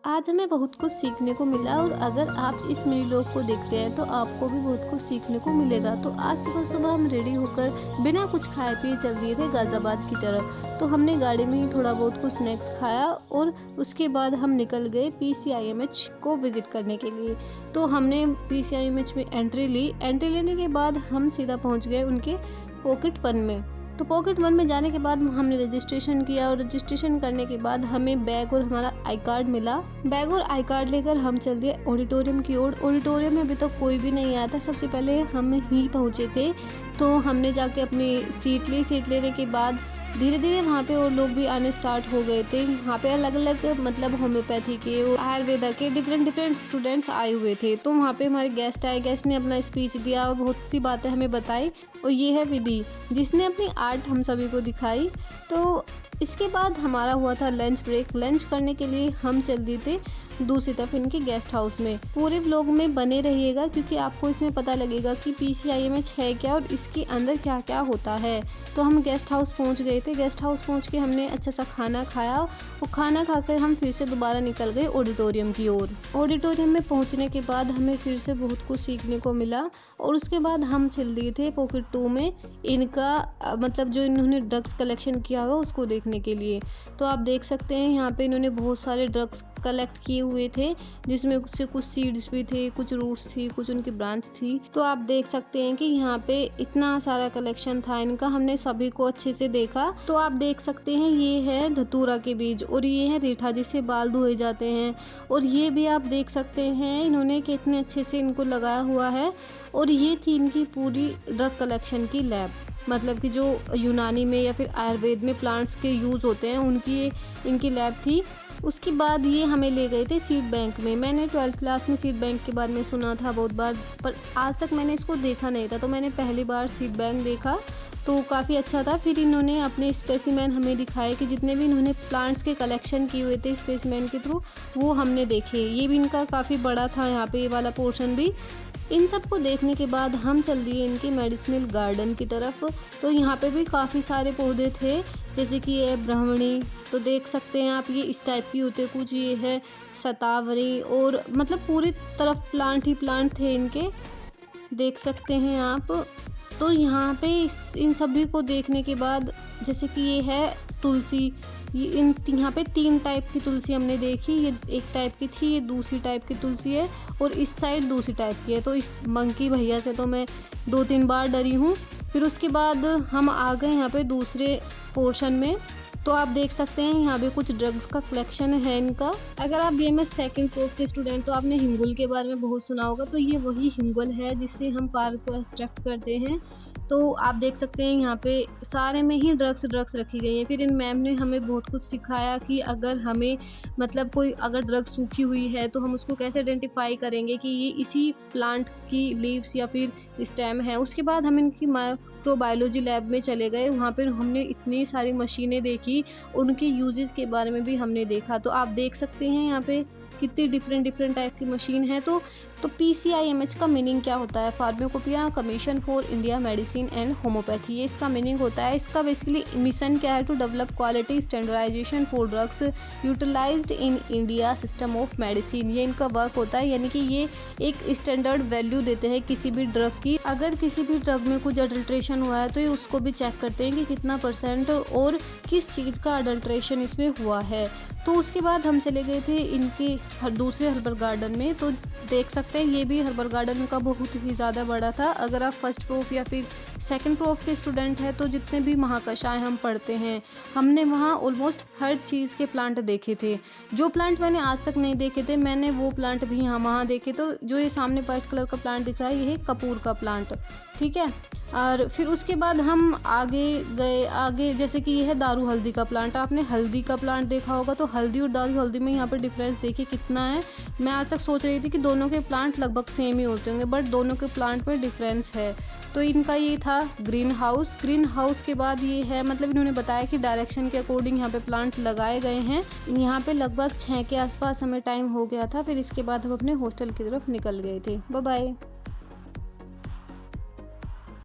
आज हमें बहुत कुछ सीखने को मिला और अगर आप इस मिनी व्लॉग को देखते हैं तो आपको भी बहुत कुछ सीखने को मिलेगा। तो आज सुबह सुबह हम रेडी होकर बिना कुछ खाए पिए चल दिए थे गाज़ियाबाद की तरफ। तो हमने गाड़ी में ही थोड़ा बहुत कुछ स्नैक्स खाया और उसके बाद हम निकल गए PCIMH को विज़िट करने के लिए। तो हमने PCIMH में एंट्री ली। एंट्री लेने के बाद हम सीधा पहुँच गए उनके पॉकेट 1 में। तो पॉकेट 1 में जाने के बाद हमने रजिस्ट्रेशन किया और रजिस्ट्रेशन करने के बाद हमें बैग और हमारा आई कार्ड मिला। बैग और आई कार्ड लेकर हम चल दिए ऑडिटोरियम की ओर। ऑडिटोरियम में अभी तक कोई भी नहीं आया था, सबसे पहले हम ही पहुंचे थे। तो हमने जाके अपनी सीट ली। सीट लेने के बाद धीरे धीरे वहाँ पे और लोग भी आने स्टार्ट हो गए थे। वहाँ पे अलग अलग मतलब होम्योपैथी के और आयुर्वेदा के डिफरेंट स्टूडेंट्स आए हुए थे। तो वहाँ पे हमारे गेस्ट आए, गेस्ट ने अपना स्पीच दिया और बहुत सी बातें हमें बताई। और ये है विधि जिसने अपनी आर्ट हम सभी को दिखाई। तो इसके बाद हमारा हुआ था लंच ब्रेक। लंच करने के लिए हम चल दिए थे दूसरी तरफ इनके गेस्ट हाउस में। पूरे व्लॉग में बने रहिएगा क्योंकि आपको इसमें पता लगेगा कि PCIMH है क्या और इसके अंदर क्या क्या होता है। तो हम गेस्ट हाउस पहुंच गए थे। गेस्ट हाउस पहुंच के हमने अच्छा सा खाना खाया और खाना खाकर हम फिर से दोबारा निकल गए ऑडिटोरियम की ओर। ऑडिटोरियम में पहुंचने के बाद हमें फिर से बहुत कुछ सीखने को मिला और उसके बाद हम चल दिए थे पॉकेट 2 में इनका मतलब जो इन्होंने ड्रग्स कलेक्शन किया हुआ उसको देखने के लिए। तो आप देख सकते हैं यहाँ पे इन्होंने बहुत सारे ड्रग्स कलेक्ट किए हुए थे जिसमें से कुछ सीड्स भी थे, कुछ रूट्स थी, कुछ उनकी ब्रांच थी। तो आप देख सकते हैं कि यहाँ पे इतना सारा कलेक्शन था इनका। हमने सभी को अच्छे से देखा। तो आप देख सकते हैं ये है धतूरा के बीज और ये है रीठा जिससे बाल धोए जाते हैं। और ये भी आप देख सकते हैं इन्होंने कितने अच्छे से इनको लगाया हुआ है। और ये थी इनकी पूरी ड्रग कलेक्शन की लैब, मतलब कि जो यूनानी में या फिर आयुर्वेद में प्लांट्स के यूज़ होते हैं उनकी इनकी लैब थी। उसके बाद ये हमें ले गए थे सीड बैंक में। मैंने 12th क्लास में सीड बैंक के बारे में सुना था बहुत बार, पर आज तक मैंने इसको देखा नहीं था। तो मैंने पहली बार सीड बैंक देखा तो काफ़ी अच्छा था। फिर इन्होंने अपने स्पेसिमेन हमें दिखाए कि जितने भी इन्होंने प्लांट्स के कलेक्शन किए हुए थे स्पेसिमेन के थ्रू वो हमने देखे। ये भी इनका काफ़ी बड़ा था यहाँ पे ये वाला पोर्शन भी। इन सब को देखने के बाद हम चल दिए इनके मेडिसिनल गार्डन की तरफ। तो यहाँ पे भी काफ़ी सारे पौधे थे जैसे कि ये ब्राह्मणी, तो देख सकते हैं आप, ये इस टाइप की होते कुछ। ये है शतावरी और मतलब पूरी तरफ प्लांट ही प्लांट थे इनके, देख सकते हैं आप। तो यहाँ पे इन सभी को देखने के बाद जैसे कि ये है तुलसी, ये यहाँ पे 3 टाइप की तुलसी हमने देखी। ये एक टाइप की थी, ये दूसरी टाइप की तुलसी है और इस साइड दूसरी टाइप की है। तो इस मंकी भैया से तो मैं 2-3 बार डरी हूँ। फिर उसके बाद हम आ गए यहाँ पे दूसरे पोर्शन में। तो आप देख सकते हैं यहाँ पे कुछ ड्रग्स का कलेक्शन है इनका। अगर आप BMS सेकंड प्रूफ के स्टूडेंट तो आपने हिंगुल के बारे में बहुत सुना होगा। तो ये वही हिंगुल है जिससे हम पार्क को एक्सट्रैक्ट करते हैं। तो आप देख सकते हैं यहाँ पे सारे में ही ड्रग्स रखी गई हैं। फिर इन मैम ने हमें बहुत कुछ सिखाया कि अगर हमें मतलब कोई अगर ड्रग सूखी हुई है तो हम उसको कैसे आइडेंटिफाई करेंगे कि ये इसी प्लांट की लीव्स या फिर स्टेम है। उसके बाद हम इनकी माइक्रोबायोलॉजी लैब में चले गए। वहाँ पर हमने इतनी सारी मशीनें देखी, उनके यूजेस के बारे में भी हमने देखा। तो आप देख सकते हैं यहाँ पे कितनी डिफरेंट टाइप की मशीन है। तो PCIMH का मीनिंग क्या होता है? Pharmacopoeia commission for India medicine and homeopathy, ये इसका मीनिंग होता है। इसका बेसिकली मिशन क्या है? To develop quality standardisation for drugs utilised in India system of medicine, ये इनका वर्क होता है। यानी कि ये एक स्टैंडर्ड वैल्यू देते हैं किसी भी ड्रग की। अगर किसी भी ड्रग में कुछ अडल्ट्रेशन हुआ है तो ये उसको भी चेक करते हैं कि कितना % और किस चीज़ का अडल्ट्रेशन इसमें हुआ है। तो उसके बाद हम चले गए थे इनके दूसरे हर्बल गार्डन में। तो देख सकते हैं ये भी हर्बल गार्डन का बहुत ही ज़्यादा बड़ा था। अगर आप फर्स्ट प्रूफ या फिर सेकंड प्रूफ के स्टूडेंट हैं तो जितने भी महाकषाय हम पढ़ते हैं हमने वहाँ ऑलमोस्ट हर चीज़ के प्लांट देखे थे। जो प्लांट मैंने आज तक नहीं देखे थे मैंने वो प्लांट भी वहाँ देखे। तो जो ये सामने वाइट कलर का प्लांट दिख रहा है ये है कपूर का प्लांट, ठीक है। और फिर उसके बाद हम आगे गए जैसे कि ये है दारू हल्दी का प्लांट। आपने हल्दी का प्लांट देखा होगा तो हल्दी और दारू हल्दी में यहाँ पे डिफरेंस देखिए कितना है। मैं आज तक सोच रही थी कि दोनों के प्लांट लगभग सेम ही होते होंगे, बट दोनों के प्लांट में डिफरेंस है। तो इनका ये था ग्रीन हाउस। ग्रीन हाउस के बाद ये है मतलब इन्होंने बताया कि डायरेक्शन के अकॉर्डिंग यहाँ पे प्लांट लगाए गए हैं। यहाँ पे लगभग 6 के आसपास हमें टाइम हो गया था। फिर इसके बाद हम अपने हॉस्टल की तरफ निकल गए थे। Bye bye.